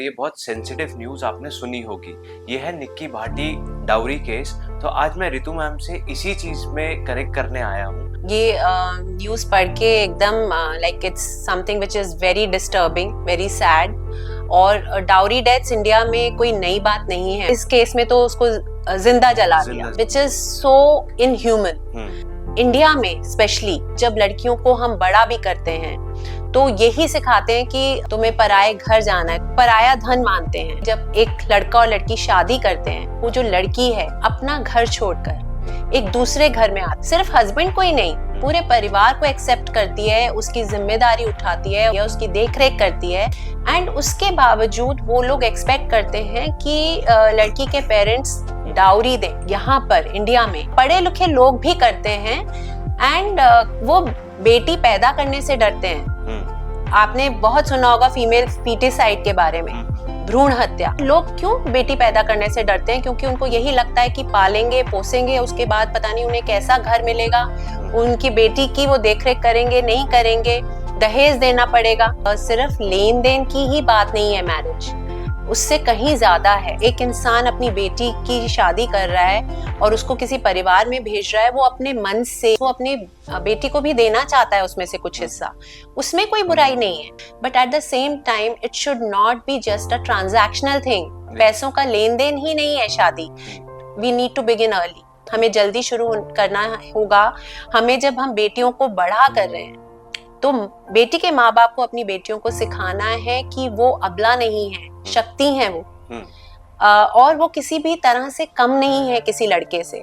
ये बहुत sensitive news आपने सुनी होगी, ये है निक्की भाटी डाउरी केस। तो आज मैं रितु मैम से इसी चीज में करेक्ट करने आया हूँ। ये न्यूज पढ़ के एकदम like it's something which is very disturbing, very sad. और डाउरी डेथ्स इंडिया में कोई नई बात नहीं है। इस केस में तो उसको जिंदा जला दिया, which is so inhuman. India में स्पेशली जब लड़कियों को हम बड़ा भी करते हैं तो यही सिखाते हैं कि तुम्हें पराये घर जाना है, पराया धन मानते हैं। जब एक लड़का और लड़की शादी करते हैं, वो जो लड़की है अपना घर छोड़कर एक दूसरे घर में आती, सिर्फ हस्बैंड को ही नहीं पूरे परिवार को एक्सेप्ट करती है, उसकी जिम्मेदारी उठाती है या उसकी देखरेख करती है। एंड उसके बावजूद वो लोग एक्सपेक्ट करते हैं कि लड़की के पेरेंट्स डाउरी दें। यहाँ पर इंडिया में पढ़े लिखे लोग भी करते हैं एंड वो बेटी पैदा करने से डरते हैं। आपने बहुत सुना होगा फीमेल फीटिसाइड के बारे में, भ्रूण हत्या। लोग क्यों बेटी पैदा करने से डरते हैं? क्योंकि उनको यही लगता है कि पालेंगे पोसेंगे, उसके बाद पता नहीं उन्हें कैसा घर मिलेगा, उनकी बेटी की वो देखरेख करेंगे नहीं करेंगे, दहेज देना पड़ेगा। और सिर्फ लेन देन की ही बात नहीं है मैरिज, उससे कहीं ज्यादा है। एक इंसान अपनी बेटी की शादी कर रहा है और उसको किसी परिवार में भेज रहा है, वो अपने मन से वो अपने बेटी को भी देना चाहता है उसमें से कुछ हिस्सा, उसमें कोई बुराई नहीं है। But at the same time it should not be just a transactional thing. पैसों का लेन देन ही नहीं है शादी। We need to begin early, हमें जल्दी शुरू करना होगा। हमें जब हम बेटियों को बड़ा कर रहे हैं तो बेटी के माँ बाप को अपनी बेटियों को सिखाना है कि वो अबला नहीं है, शक्ति है वो, और वो किसी भी तरह से कम नहीं है किसी लड़के से।